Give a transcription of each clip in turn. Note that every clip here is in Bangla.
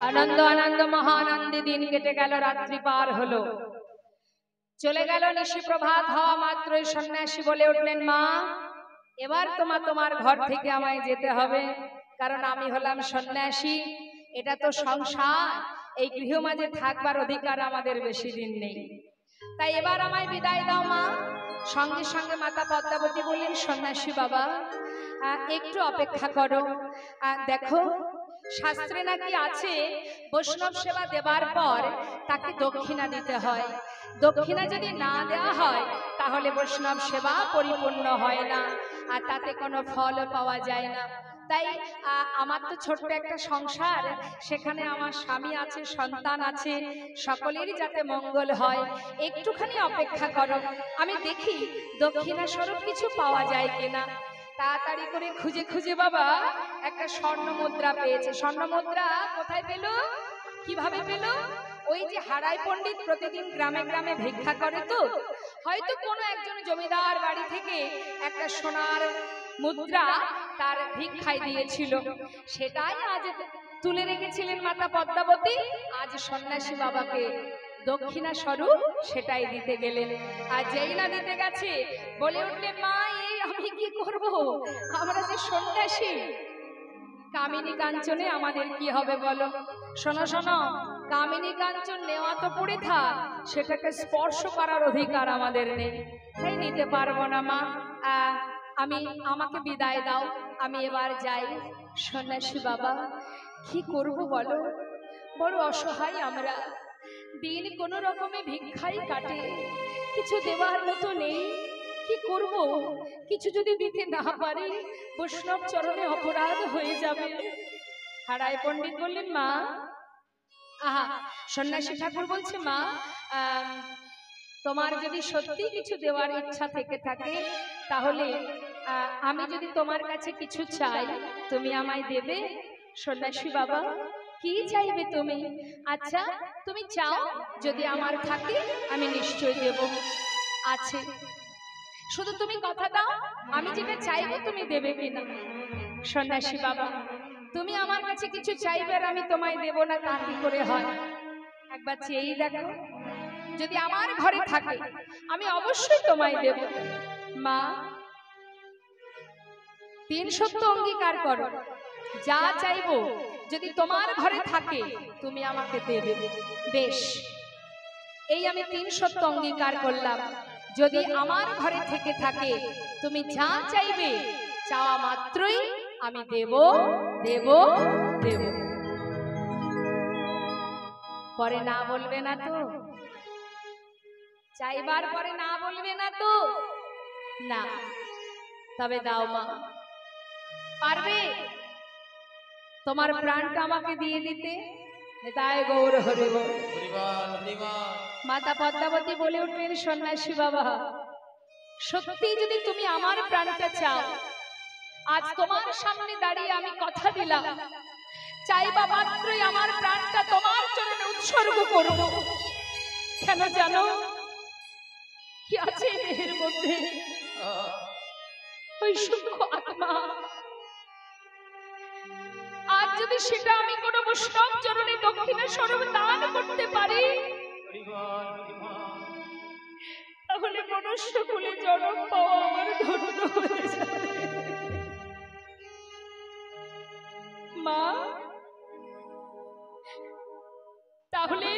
আনন্দ আনন্দ মহানন্দে দিন কেটে গেল, রাত্রি পার হলো, চলে গেল নিশি। প্রভাত হওয়া মাত্রই সন্ন্যাসী বলে উঠলেন, মা এবার তোমার ঘর থেকে আমায় যেতে হবে, কারণ আমি হলাম সন্ন্যাসী। এটা তো সংসার, এই গৃহমাঝে থাকবার অধিকার আমাদের বেশি দিন নেই, তাই এবার আমায় বিদায় দাও মা। সঙ্গে সঙ্গে মাতা পদ্মাবতী বললেন, সন্ন্যাসী বাবা একটু অপেক্ষা করো। দেখো শাস্ত্রে নাকি আছে, বৈষ্ণব সেবা দেবার পর তাকে দক্ষিণা দিতে হয়। দক্ষিণা যদি না দেওয়া হয় তাহলে বৈষ্ণব সেবা পরিপূর্ণ হয় না, আর তাতে কোনো ফল পাওয়া যায় না। তাই আমার তো ছোট্ট একটা সংসার, সেখানে আমার স্বামী আছে, সন্তান আছে, সকলেরই যাতে মঙ্গল হয়, একটুখানি অপেক্ষা করো, আমি দেখি দক্ষিণা স্বরূপ কিছু পাওয়া যায় কিনা। তাড়াতাড়ি করে খুঁজে খুঁজে বাবা একটা স্বর্ণ মুদ্রা পেয়েছে। স্বর্ণ মুদ্রা কোথায় পেল, কিভাবে পেল? ওই যে হারাই পণ্ডিত প্রতিদিন গ্রামে গ্রামে ভিক্ষা করে, তো হয়তো কোনো একজন জমিদার বাড়ি থেকে একটা সোনার মুদ্রা তার ভিক্ষায় দিয়েছিল, সেটাই আজ তুলে রেখেছিলেন মাতা পদ্মাবতী। আজ সন্ন্যাসী বাবাকে দক্ষিণা স্বরূপ সেটাই দিতে গেলেন। আর যেই না দিতে গেছে বলে উঠলেন, মা এই আমি কি করব, আমরা যে সন্ন্যাসী, কামিনী কাঞ্চনে আমাদের কি হবে বলো। শোনো শোনো, কামিনী কাঞ্চন নেওয়া তো পড়ে থাক, সেটাকে স্পর্শ করার অধিকার আমাদের নেই, তাই নিতে পারবো না মা। আমাকে বিদায় দাও, আমি এবার যাই। সন্ন্যাসী বাবা কি করব বলো, বড় অসহায় আমরা, দিন কোনো রকমে ভিক্ষাই কাটে, কিছু দেওয়ার মতো নেই, কি করব? কিছু যদি দিতে না পারি বৈষ্ণব চরণে অপরাধ হয়ে যাবে। হারাই পণ্ডিত বললেন, মা সন্ন্যাসী ঠাকুর বলছে, মা তোমার যদি সত্যি কিছু দেওয়ার ইচ্ছা থেকে থাকে তাহলে আমি যদি তোমার কাছে কিছু চাই তুমি আমায় দেবে। সন্ন্যাসী বাবা কি চাইবে তুমি? আচ্ছা তুমি চাও, যদি আমার থাকে আমি নিশ্চয় দেব। আছে, শুধু তুমি কথা দাও, আমি যেটা চাইবো তুমি দেবে কিনা। সন্ন্যাসী বাবা তুমি আমার কাছে কিছু চাইবে আর আমি তোমায় দেব না, তা কি করে হয়? একবার চেয়েই দেখো, যদি আমার ঘরে থাকে আমি অবশ্যই তোমায় দেব। মা তিন সত্য অঙ্গীকার করো, যা চাইবো যদি তোমার ঘরে থাকে তুমি আমাকে দেবে। বেশ, এই আমি তিন সত্য অঙ্গীকার করলাম, যদি আমার ঘরে থেকে থাকে তুমি যা চাইবে চাওয়া মাত্রই আমি দেব দেব দেব। পরে না বলবে না তো? চাইবার পরে না বলবে না তো? না, তবে দাও মা, পারবে তোমার প্রাণটা আমাকে দিয়ে দিতে? তাই গৌর হরি বল। মাতা পদ্মাবতী বলে উঠলেন, সন্ন্যাসী বাবা সত্যি যদি তুমি আমার প্রাণটা চাও, আজ তোমার সামনে দাঁড়িয়ে আমি কথা দিলাম, চাইবা মাত্রই আমার প্রাণটা তোমার চরণে উৎসর্গ করব। কেন জানো? কি আছে দেহের মধ্যে? ওই সূক্ষ্ম আত্মা। আজ যদি সেটা আমি কোনো বৈষ্ণব চরণে দক্ষিণা স্বরূপ দান করতে পারি তাহলে মনুষ্য কুলে জন্ম পাওয়া আমার ধন্য হয়ে যাবে। মা তাহলে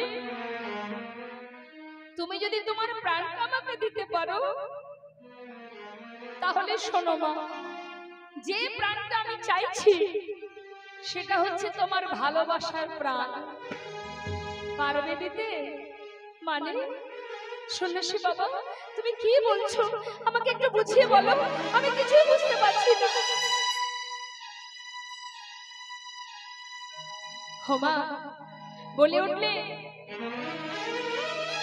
তুমি যদি তোমার প্রাণটা আমাকে দিতে পারো তাহলে শোনো মা, যে প্রাণটা আমি চাইছি সেটা হচ্ছে তোমার ভালোবাসার প্রাণ। পারবে দিতে? মানে সন্ন্যাসী বাবা তুমি কি বলছো, আমাকে একটু বুঝিয়ে বলো, আমি কিছুই বুঝতে পারছি না। হোমা বলে উঠলে,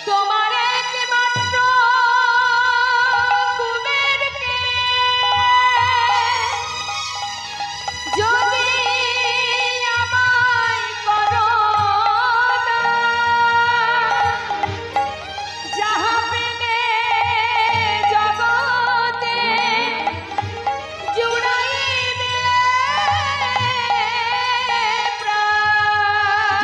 তোমার একমাত্র কুবেরকে যদি আমায় করো না, যাহা পেলে জগতে জুড়াইবে প্রাণ।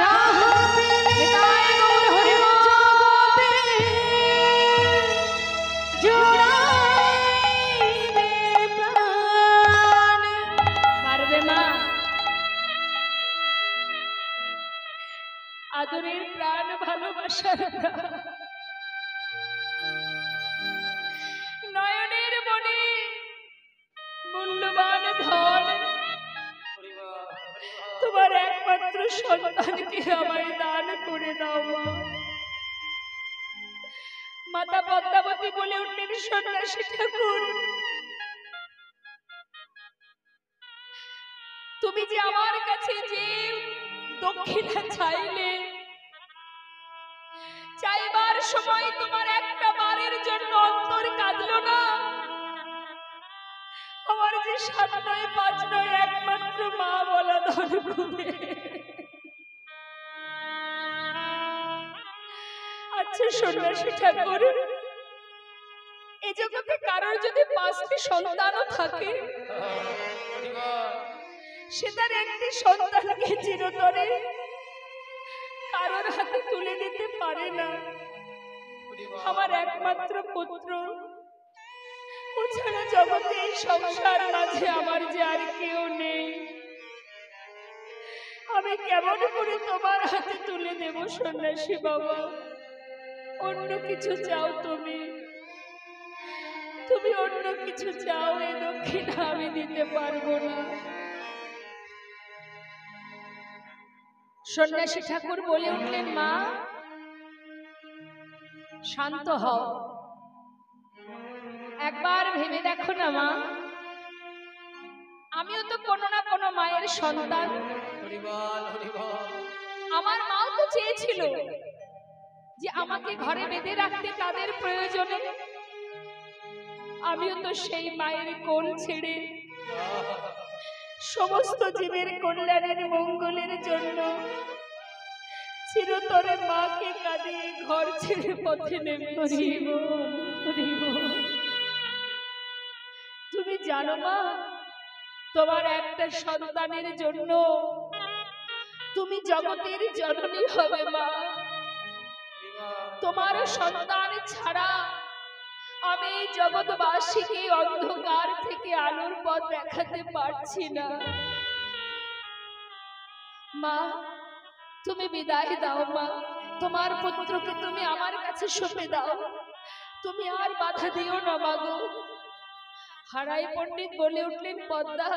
আদরের প্রাণ, ভালোবাসার প্রাণ, নয়নের মনে মূল্যবান ধন, তোমার একমাত্র সন্তানকে আমায় দান করে দাও মা। মাতা পদ্মাবতী বলে উঠলেন, সন্ন্যাসী ঠাকুর, তুমি যে আমার কাছে যে দক্ষিণা চাইলে, চাইবার সময় তোমার একটা বারের জন্য অন্তর কাঁদলো না? আমার যে 7 নয় 5 নয় একমাত্র মা বলা ধন করে। আচ্ছা সন্ন্যাসী ঠাকুর, এই জগতে কারোর যদি 5টি সন্তানও থাকে, সে তার একটি সন্তানকে চিরতরে কারোর হাতে তুলে দিতে পারে না। আমার একমাত্র পুত্র, ও ছাড়া জগতে এই সংসার মাঝে আমার যে আর কেউ নেই। আমি কেমন করে তোমার হাতে তুলে দেব সন্ন্যাসী বাবা? অন্য কিছু চাও তুমি, তুমি অন্য কিছু চাও, এই দক্ষিণা আমি দিতে পারবো না। সন্ন্যাসী ঠাকুর বলে উঠলেন, মা শান্ত হও, একবার ভেবে দেখো না মা, আমিও তো কোনো না কোনো মায়ের সন্তান। আমার মাও তো চেয়েছিল যে আমাকে ঘরে বেঁধে রাখতে তাদের প্রয়োজনে। আমিও তো সেই মায়ের কোল ছেড়ে সমস্ত জীবের কল্যাণের মঙ্গলের জন্য চিরতরে মাকে কাঁদিয়ে ঘর ছেড়ে পথে নেমেছি। তুমি জানো মা, তোমার একটা সন্তানের জন্য তুমি জগতের জননী হবে মা। তোমার সন্তান ছাড়া আমি জগৎবাসীকে অন্ধকার থেকে আলোর পথ দেখাতে পারছি না। মা তুমি বিদায় দাও মা, তোমার পুত্রকে তুমি আমার কাছে সঁপে দাও, তুমি আর বাধা দিও না মা গো। হারাই পণ্ডিত বলে উঠলেন, পদ্মা,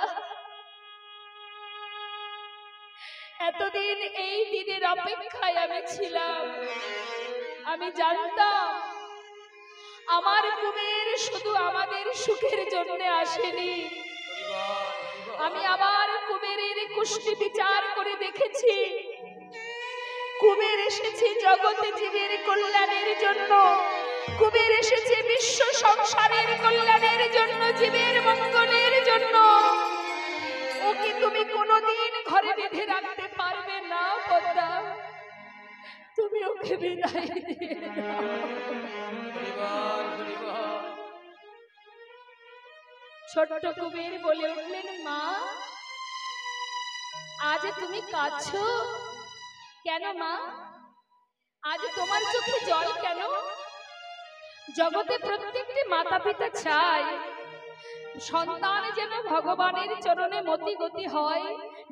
এতদিন এই দিনের অপেক্ষায় আমি ছিলাম। আমি জানতাম আমার কুবের শুধু আমাদের সুখের জন্য আসেনি। আমি আবার কুবেরের কুষ্টি বিচার করে দেখেছি, কুবের এসেছে জগতে জীবের কল্যাণের জন্য, কুবের এসেছে বিশ্ব সংসারের কল্যাণের জন্য, জীবের মঙ্গলের জন্য। ওকে তুমি কোনোদিন ঘরে বেঁধে রাখতে পারবে না পদ্মা, তুমি ওকে বিদায় দিয়ে দাও। ছোট্ট কুবের বলে উঠলেন, মা আজ তুমি কাঁদছো কেন মা? আজ তোমার চোখে জল কেন? জগতে প্রত্যেকটি মাতা পিতা চায় সন্তান যেন ভগবানের চরণে মতি গতি হয়,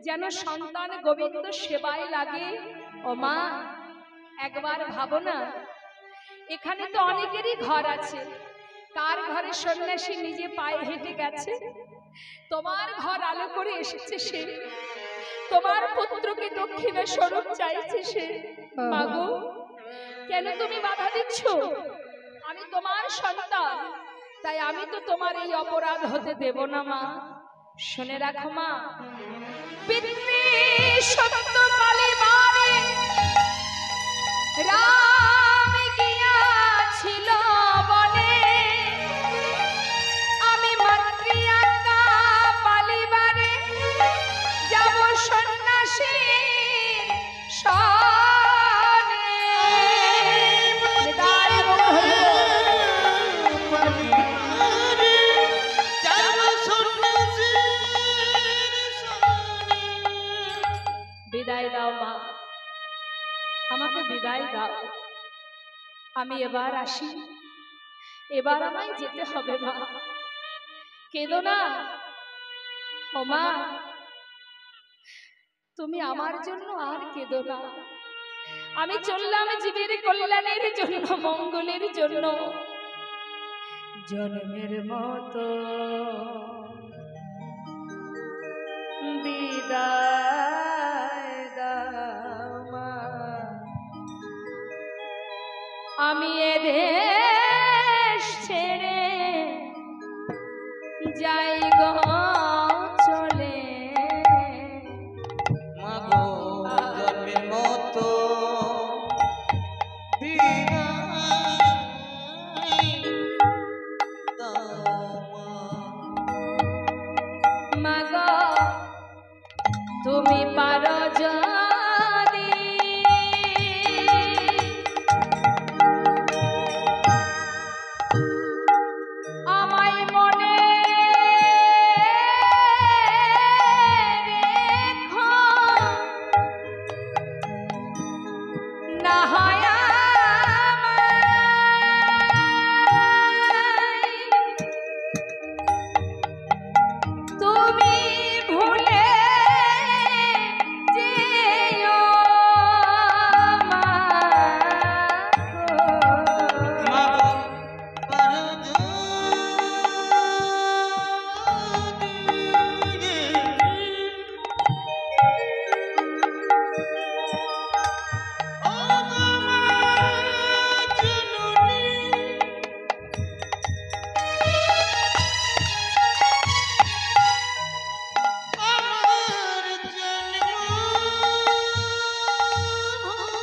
যেন সন্তান গোবিন্দ সেবায় লাগে। ও মা একবার ভাবো না, এখানে তো অনেকেরই ঘর আছে, কার ঘরে সন্ন্যাসী নিজে পায়ে হেঁটে গেছে, তোমার ঘর আলো করে এসেছে সে, তোমার পুত্রকে দক্ষিণা স্বরূপ চাইছে সে। মাগো কেন তুমি বাধা দিচ্ছ? আমি তোমার সন্তান, তাই আমি তো তোমার এই অপরাধ হতে দেব না মা। শুনে রাখো মা, পিতৃ সত্য পালিবারে রাম গিয়াছিল বনে, আমি মাতৃ আজ্ঞা পালিবারে যাব সন্ন্যাসী বিদায় দাও মা, আমাকে বিদায় দাও। আমি এবার আসি, এবার আমায় যেতে হবে মা। কেঁদো না ও মা, তুমি আমার জন্য আর কেঁদো না। আমি চললাম জীবের কল্যাণের জন্য, মঙ্গলের জন্য। জন্মের মতো বিদায় দাও মা, আমি এ দেশ ছেড়ে যাই গো চলে। মাগো জন্মের মতো মাগো তুমি পারো যদি আমায় মনে রেখো, না হয় তুমি ভুলে যেও মা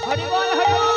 হরি বল হরি বল।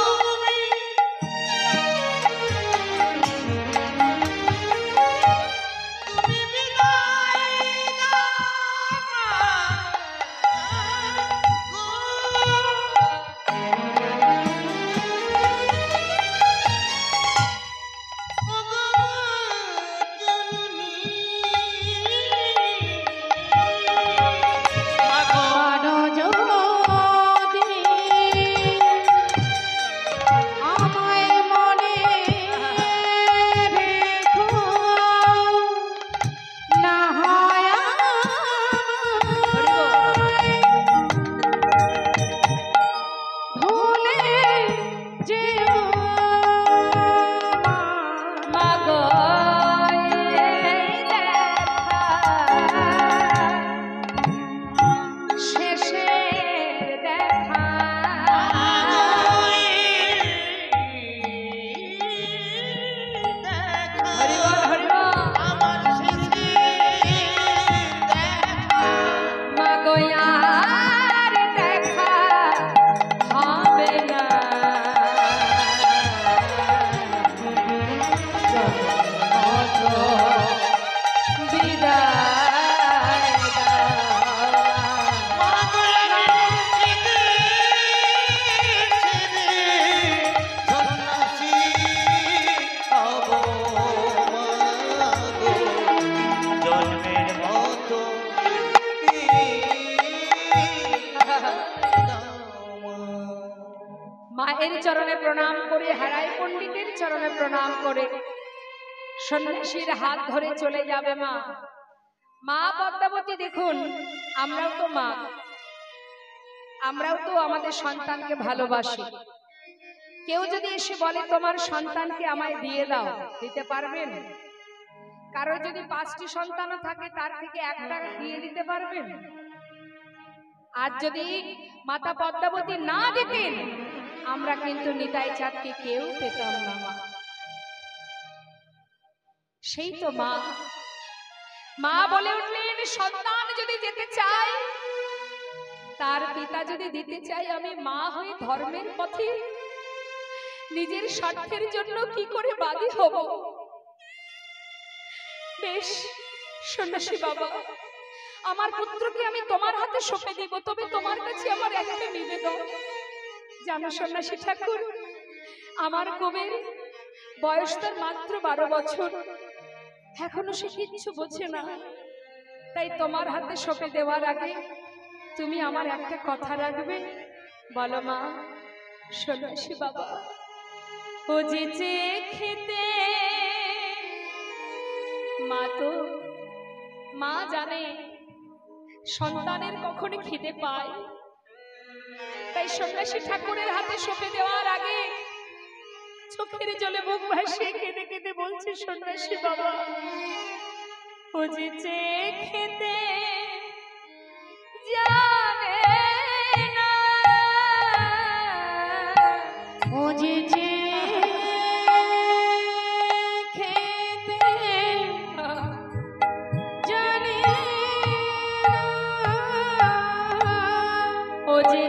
মায়ের চরণে প্রণাম করে, হারাই পণ্ডিতের চরণে প্রণাম করে সন্ন্যাসীর হাত ধরে চলে যাবে মা। মা পদ্মাবতী দেখুন, আমরাও তো মা, আমরাও তো আমাদের সন্তানকে ভালোবাসি। কেউ যদি এসে বলে তোমার সন্তানকে আমায় দিয়ে দাও, দিতে পারবেন? কারো যদি 5টি সন্তানও থাকে তার থেকে একটা দিয়ে দিতে পারবেন? আর যদি মাতা পদ্মাবতী না দিতেন, আমরা কিন্তু নিতাই চাঁদকে কেউ পেতাম না মা। সেই তো মা, মা বলে উঠলেন সন্তান যদি যেতে চায়, তার পিতা যদি দিতে চায়, আমি মা হয়ে ধর্মের পথে নিজের স্বার্থের জন্য কি করে বাদী হব? বেশ সন্ন্যাসী বাবা, আমার পুত্রকে আমি তোমার হাতে সঁপে দিব, তবে তোমার কাছে আমার একটা নিবেদন। জানো সন্ন্যাসী ঠাকুর, আমার কবির বয়স তার মাত্র 12 বছর, এখনো সে কিচ্ছু বোঝে না। তাই তোমার হাতে সঁপে দেওয়ার আগে তুমি আমার একটা কথা রাখবে। বলো মা। সন্ন্যাসী বাবা, ও যে খেতে মা, তো মা জানে সন্তানের কখনো খিদে পায়, তাই সন্ন্যাসী ঠাকুরের হাতে সঁপে দেওয়ার আগে চোখের জলে বুক ভাসিয়ে কেঁদে কেঁদে বলছে, সন্ন্যাসী বাবা, ও যে চেয়ে খেতে জানে না, ও যে চেয়ে খেতে জানে না, ও যে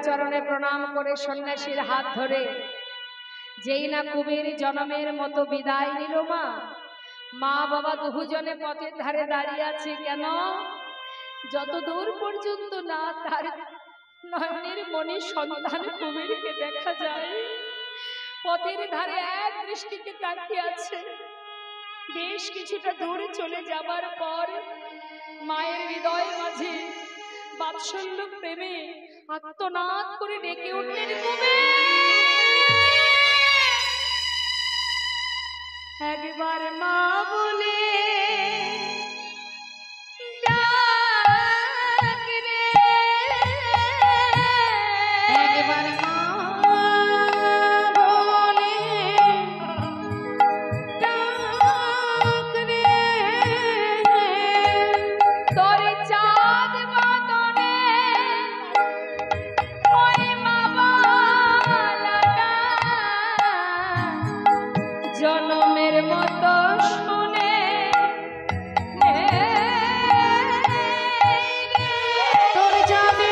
চরণে প্রণাম করে সন্ন্যাসীর হাত ধরে যেই না কুবের জনমের মতো বিদায় নিল, মা বাবা দুজনে পথের ধারে দাঁড়িয়ে আছে। কেন? যত দূর পর্যন্ত না তার নয়নের মনে সন্তান কুবেরকে দেখা যায়, পথের ধারে এক দৃষ্টিতে তাকিয়ে আছে। বেশ কিছুটা দূরে চলে যাবার পর মায়ের হৃদয় মাঝে বাৎসল্য প্রেমে আত্মনাদ করে ডেকে উঠলেন, একবার মা বলে ডাক রে, একবার মা বলে ডাক রে, তোর চাঁদ বদনে ওই মা বলা জনমের মতো শুনে তোর যাবে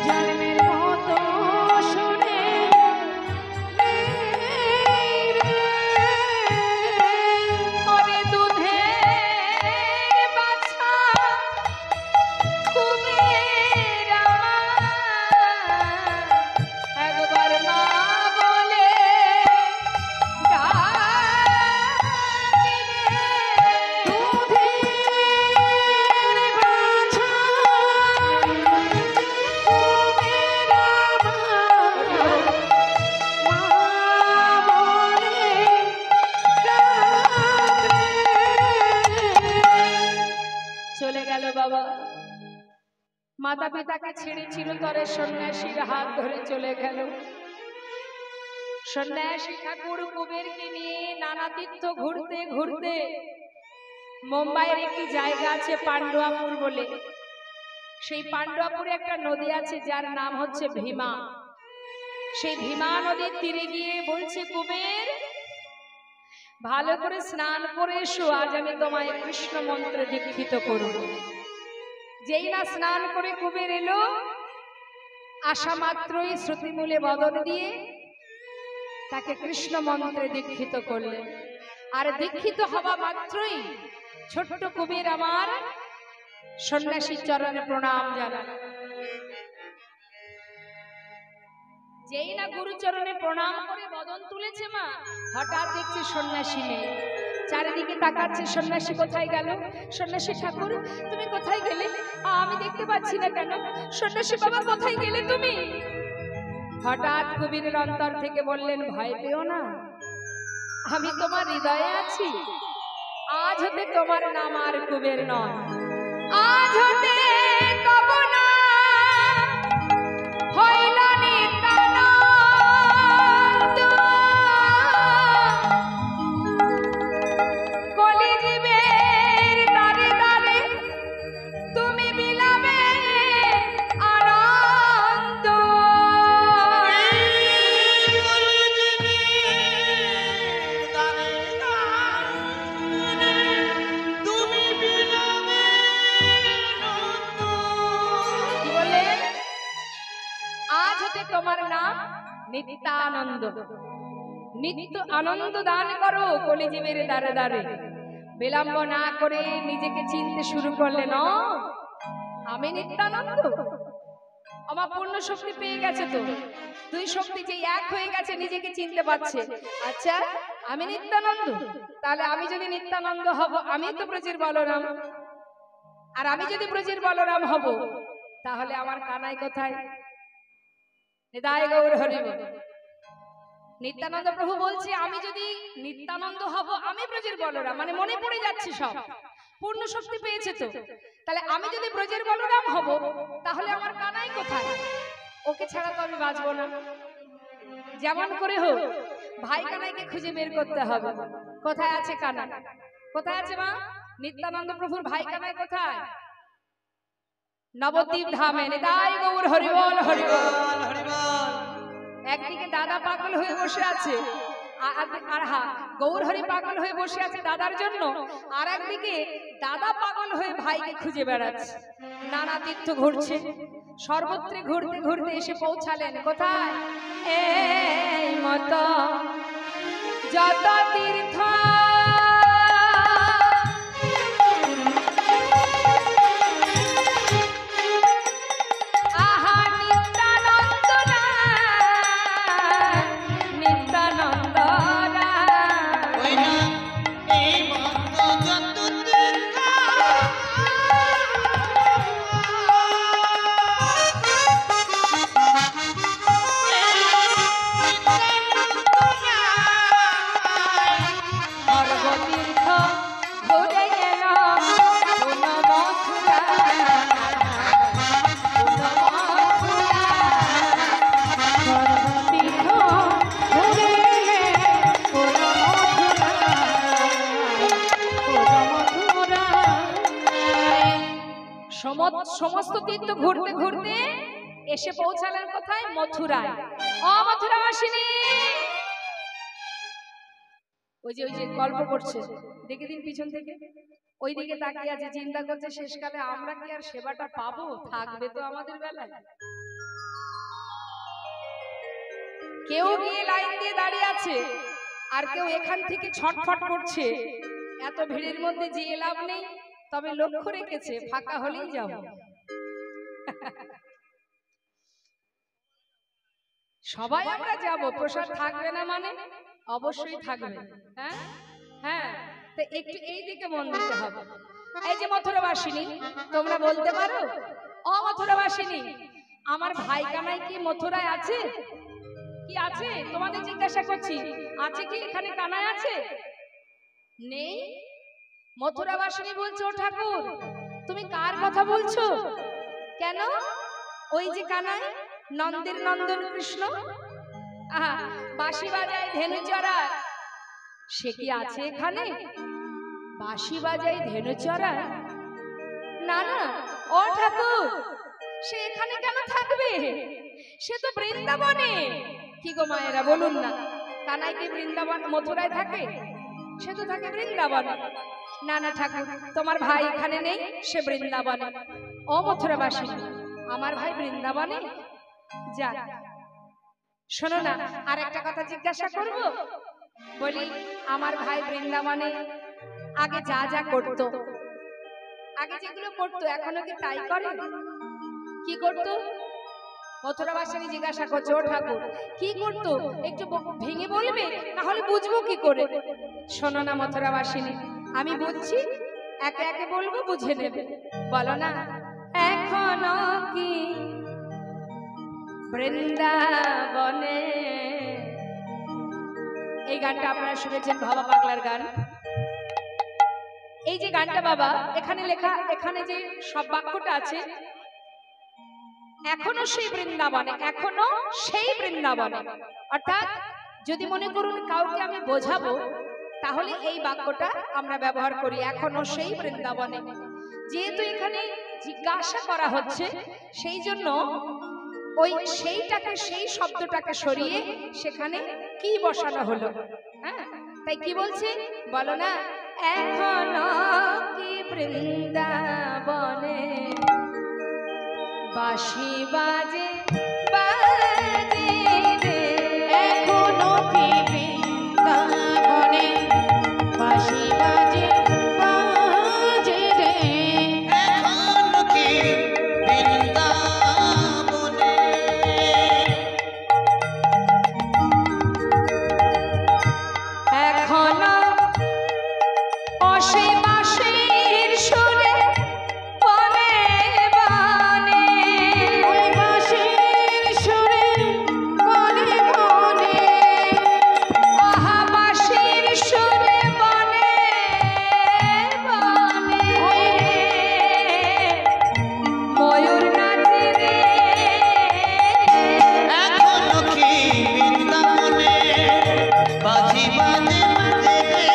জন্মের মতো শুনে ওরে দুধের বাছা কুবের আমার, একবার মা বলে ডাক রে, দুধের বাছা কুবের আমার, মা বলে ডাক রে। চলে গেল বাবা। মাতা পিতাকে ছেড়ে চিরতরে সন্ন্যাসীর হাত ধরে চলে গেল। সন্ন্যাসী ঠাকুর কুবেরকে নিয়ে নানা তীর্থ ঘুরতে ঘুরতে মুম্বাইয়ের একটি জায়গা আছে পান্ডুয়াপুর বলে, সেই পান্ডুয়াপুরে একটা নদী আছে যার নাম হচ্ছে ভীমা। সেই ভীমা নদীর তীরে গিয়ে বলছে, কুবের ভালো করে স্নান করে এসো, আজ আমি তোমায় কৃষ্ণ মন্ত্রে দীক্ষিত করব। যেই না স্নান করে কুবের এলো, আসা মাত্রই শ্রুতিমূলে বদন দিয়ে তাকে কৃষ্ণ মন্ত্রে দীক্ষিত করলেন। আর দীক্ষিত হওয়া মাত্রই ছোট্ট কুবের আমার সন্ন্যাসীর চরণে প্রণাম জানান। যেই না গুরুচরণে প্রণাম করে বদন তুলেছে, মা হঠাৎ দেখছে সন্ন্যাসী নেই। চারিদিকে তাকাচ্ছে, সন্ন্যাসী কোথায় গেল? সন্ন্যাসী ঠাকুর তুমি কোথায় গেলে? আমি দেখতে পাচ্ছি না কেন? সন্ন্যাসী বাবা কোথায় গেলে তুমি? হঠাৎ কবিরের অন্তর থেকে বললেন, ভয় পেও না, আমি তোমার হৃদয়ে আছি। আজ হতে তোমার নাম আর কুবের নয়, আজ হতে তব নাম হইল নিত্যানন্দ। কলিজীবের দ্বারে দ্বারে তুমি বিলাবে আনন্দ। কি বললেন? আজ হতে তোমার নাম নিত্যানন্দ, নিত্য আনন্দ দান করো কলিজীবের দ্বারে দ্বারে। বিলম্ব না করে নিজেকে চিনতে শুরু করলেন, আমি নিত্যানন্দ। আমার পূর্ণ শক্তি পেয়ে গেছে তো, দুই শক্তি যে এক হয়ে গেছে, নিজেকে চিনতে পারছে। আচ্ছা আমি নিত্যানন্দ, তাহলে আমি যদি নিত্যানন্দ হব, আমি তো ব্রজের বলরাম। আর আমি যদি ব্রজের বলরাম হব, তাহলে আমার কানাই কোথায়? নিতাই গৌর হরি বল। নিত্যানন্দ প্রভু বলছে, আমি যদি নিত্যানন্দ হব, আমি ব্রজের বলরাম। মানে মনে পড়ে যাচ্ছে সব, পূর্ণ শক্তি পেয়েছে তো, তাহলে আমি যদি ব্রজের বলরাম হব, তাহলে আমার কানাই কোথায়? ওকে ছাড়া তো আমি বাঁচবো না। যেমন করে হোক ভাই কানাইকে খুঁজে বের করতে হবে। কোথায় আছে কানাই? কোথায় আছে মা? নিত্যানন্দ প্রভুর ভাই কানাই কোথায়? নবদ্বীপ ধামে। নিতাই গৌর হরি বল, হরি বল, হরি বল। একদিকে দাদা পাগল হয়ে বসে আছে, আর গৌর হরি পাগল হয়ে বসে আছে দাদার জন্য, আর একদিকে দাদা পাগল হয়ে ভাইকে খুঁজে বেড়াচ্ছে। নানা তীর্থ ঘুরছে, সর্বত্রে ঘুরতে ঘুরতে এসে পৌঁছালেন কোথায়? এই মতো যত তীর্থ সমস্ত তীর্থ ঘুরতে ঘুরতে এসে পৌঁছালেন কোথায়? মথুরায়। মথুরাবাসিনী, ওই যে গল্প করছে, দেখে দিন পিছন থেকে, ওই দিকে তাকিয়ে আছে, চিন্তা করছে শেষকালে আমরা কি আর সেবাটা পাবো? থাকবে তো আমাদের বেলায়? কেউ গিয়ে লাইন দিয়ে দাঁড়িয়ে আছে, আর কেউ এখান থেকে ছটফট করছে, এত ভিড়ের মধ্যে যে লাভ নেই, তবে লক্ষ্য রেখেছে ফাঁকা হলেই যাব। সবাই আমরা যাব, প্রসাদ থাকবে না মানে? অবশ্যই থাকবে। হ্যাঁ হ্যাঁ, তো একটু এই দিকে মন দিতে হবে। এই যে মথুরাবাসিনী, তোমরা বলতে পারো, মথুরাবাসিনী, আমার ভাই কানাই কি মথুরায় আছে? কি আছে? তোমাদের জিজ্ঞাসা করছি, আছে কি এখানে কানাই আছে? নেই। মথুরাবাসিনী বলছো, ও ঠাকুর তুমি কার কথা বলছো? কেন? ওই যে কানাই, নন্দের নন্দন কৃষ্ণ, বাঁশি বাজায়, ধেনু চড়ায়, সে কি আছে এখানে? বাঁশি বাজায়, ধেনু চড়ায়? না না ও ঠাকুর, সে এখানে কেন থাকবে? সে তো বৃন্দাবনে। কি গো মায়েরা বলুন না, কানাই কি বৃন্দাবন মথুরায় থাকে? সে তো থাকে বৃন্দাবনে। না না ঠাকুর, তোমার ভাই এখানে নেই, সে বৃন্দাবনে। ও মথুরাবাসিনী, আমার ভাই বৃন্দাবনে? যা, শোনো না, আর একটা কথা জিজ্ঞাসা করব। বলি, আমার ভাই বৃন্দাবনে আগে যা যা করতো, আগে যেগুলো করতো, এখনো কি তাই করে? কি করতো? মথুরাবাসিনী জিজ্ঞাসা করছে, ও ঠাকুর কি করতো একটু ভেঙে বলবে, না হলে বুঝবো কি করে? শোনো না মথুরাবাসিনী, আমি বুঝছি, একে একে বলবো, বুঝে নেবে। বলো না, এখনো কি বৃন্দাবনে। এই গানটা আপনারা শুনেছেন, ভাবা পাগলার গান। এই যে গানটা বাবা এখানে লেখা, এখানে যে সব বাক্যটা আছে, এখনো সেই বৃন্দাবনে, এখনো সেই বৃন্দাবনে। অর্থাৎ যদি মনে করুন কাউকে আমি বোঝাবো, তাহলে এই বাক্যটা আমরা ব্যবহার করি, এখনো সেই বৃন্দাবনে। যেহেতু এখানে জিজ্ঞাসা করা হচ্ছে, সেই জন্য ওই সেইটাকে, সেই শব্দটাকে সরিয়ে সেখানে কি বসানো হলো। হ্যাঁ, তাই কি বলছে বলো না, এখনো কি বৃন্দাবনে বাঁশি বাজে বাজে রে, এখনো কি বৃন্দাবনে বাঁশি বাজে বাজে রে, এখনো কি বৃন্দাবনে এখনো অসে বাঁশির সুরে বনে বনে, ওই বাঁশির সুরে বনে বনে, আহা বাঁশির সুরে বনে বনে, ওই ময়ূর নাচে রে, এখনো কি বৃন্দাবনে বাজি বাজে বাজে রে,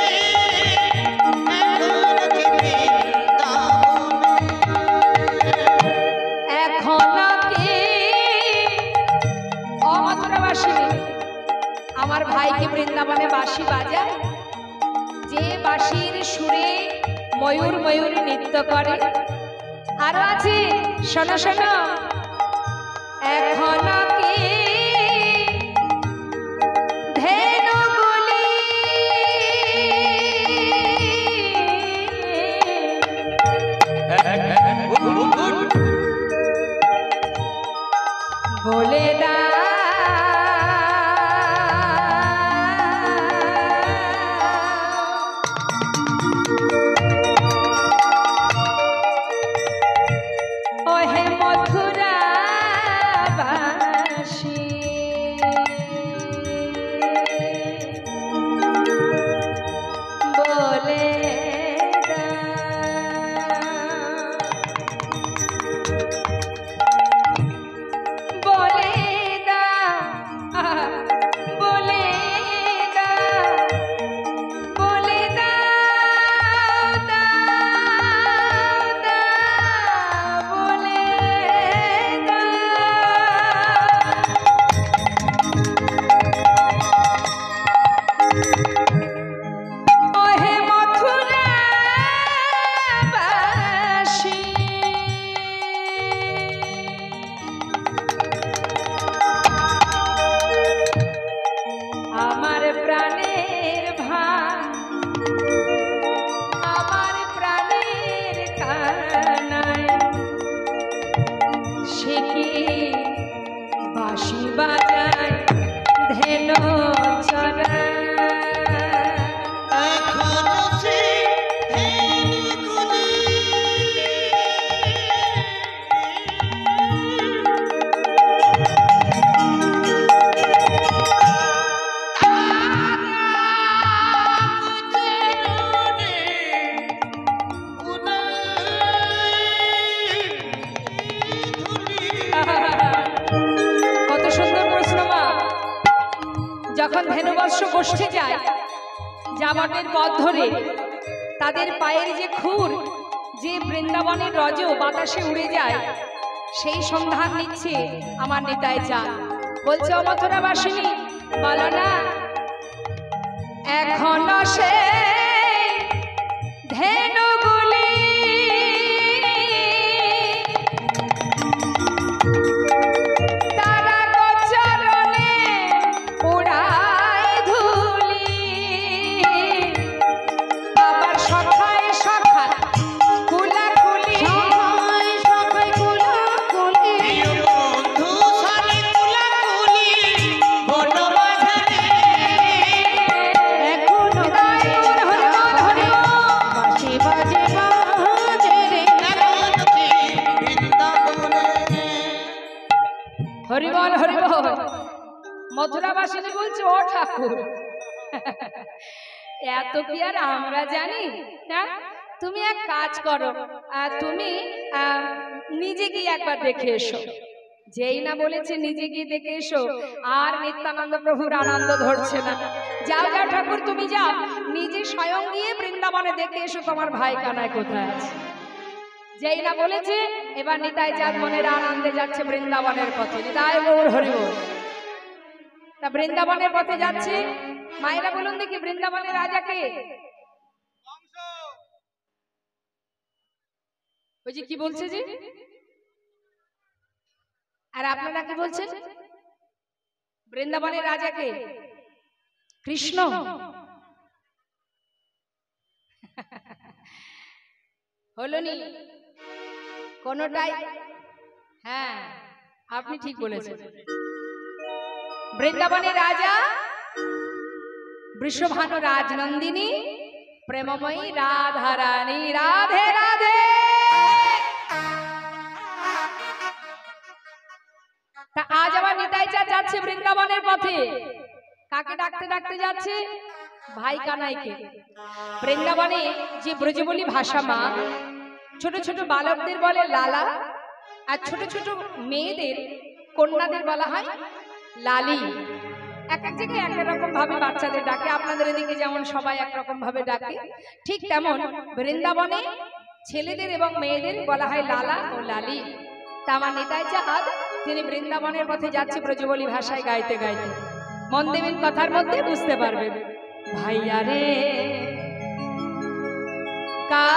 এখনো কি বৃন্দাবনে এখনো কি অমথুরাবাসিনী, আমার ভাই কি বৃন্দাবনে বাঁশি বাজায়? যে বাঁশির সুরে ময়ূর ময়ূরী নৃত্য করে। আরো আছে, শোনো শোনো, এখনো কি ধেনুগুলি বলে দা ওহে মথুরা বাসী, বলে দা বলে দা, আহা, বলে দা, বলে দা, দা, দা, বলে দা। ওহে মথুরা বাসী, আমার প্রাণের ভাই, আমার প্রাণের কানাই, সে কি বাঁশি বাজায় ধেনু চড়ায়। এখনো সে ধেনুগুলি কত সুন্দর প্রশ্ন মা। যখন ধেনুবর্ষ গোষ্ঠী যায়, যাবনের পথ ধরে, তাদের পায়ের যে খুর, যে বৃন্দাবনের রজ বাতাসে উড়ে যায়, সেই সন্ধান নিচ্ছে আমার নিতাই চাঁদ। বলছে ও মথুরাবাসিনী, বলো না, এখনো সে ধেনুগুলি তারা গোচরণে উড়ায় ধুলি, আবার সখায় সখায় কুলাকুলি, সবাই সবাই কুলাকুলি, প্রিয় বন্ধু বল হরি বল। মথুরাবাসিনী বলছে ও ঠাকুর এত কি আর আমরা জানি? হ্যাঁ, তুমি এক কাজ করো, তুমি নিজে গিয়ে একবার দেখে এসো। যেই না বলেছে নিজে গিয়ে দেখে এসো, আর নিত্যানন্দ প্রভুর আনন্দ ধরছে না। যাও যাও ঠাকুর, তুমি যাও, নিজে স্বয়ং গিয়ে বৃন্দাবনে দেখে এসো তোমার ভাই কানাই কোথায় আছে। যেই না বলেছে, এবার নিতাই চাঁদ মনের আনন্দে যাচ্ছে বৃন্দাবনের পথে। নিতাই গৌর হরি বল। তা বৃন্দাবনের পথে যাচ্ছে। মায়েরা বলুন দেখি, বৃন্দাবনের রাজা কে? ওই যে কি বলছে যে, আর আপনারা কি বলছেন? বৃন্দাবনের রাজা কে? কৃষ্ণ। হলো নি কোনটাই? হ্যাঁ, আপনি ঠিক বলেছেন। বৃন্দাবনের রাজা বৃষভানু রাজনন্দিনী প্রেমময়ী রাধারানী। রাধে রাধে। তা আজ আবার নিতাই চাঁদ যাচ্ছে বৃন্দাবনের পথে। কাকে ডাকতে ডাকতে যাচ্ছে? ভাই কানাইকে। বৃন্দাবনে যে ব্রজবলী ভাষা মা, ছোট ছোট বালকদের বলে লালা, আর ছোট ছোট মেয়েদের কন্যাদের বলা হয় লালি। এক এক জায়গায় এক রকম ভাবে বাচ্চাদের ডাকে। আপনাদের এদিকে যেমন সবাই একরকম ভাবে ডাকে, ঠিক তেমন বৃন্দাবনে ছেলেদের এবং মেয়েদের বলা হয় লালা ও লালি। তা আমার নিতাই চাঁদ তিনি বৃন্দাবনের পথে যাচ্ছে ব্রজবলী ভাষায় গাইতে গাইতে। মন দেবেন, কথার মধ্যে বুঝতে পারবেন। ভাইয়া রে কা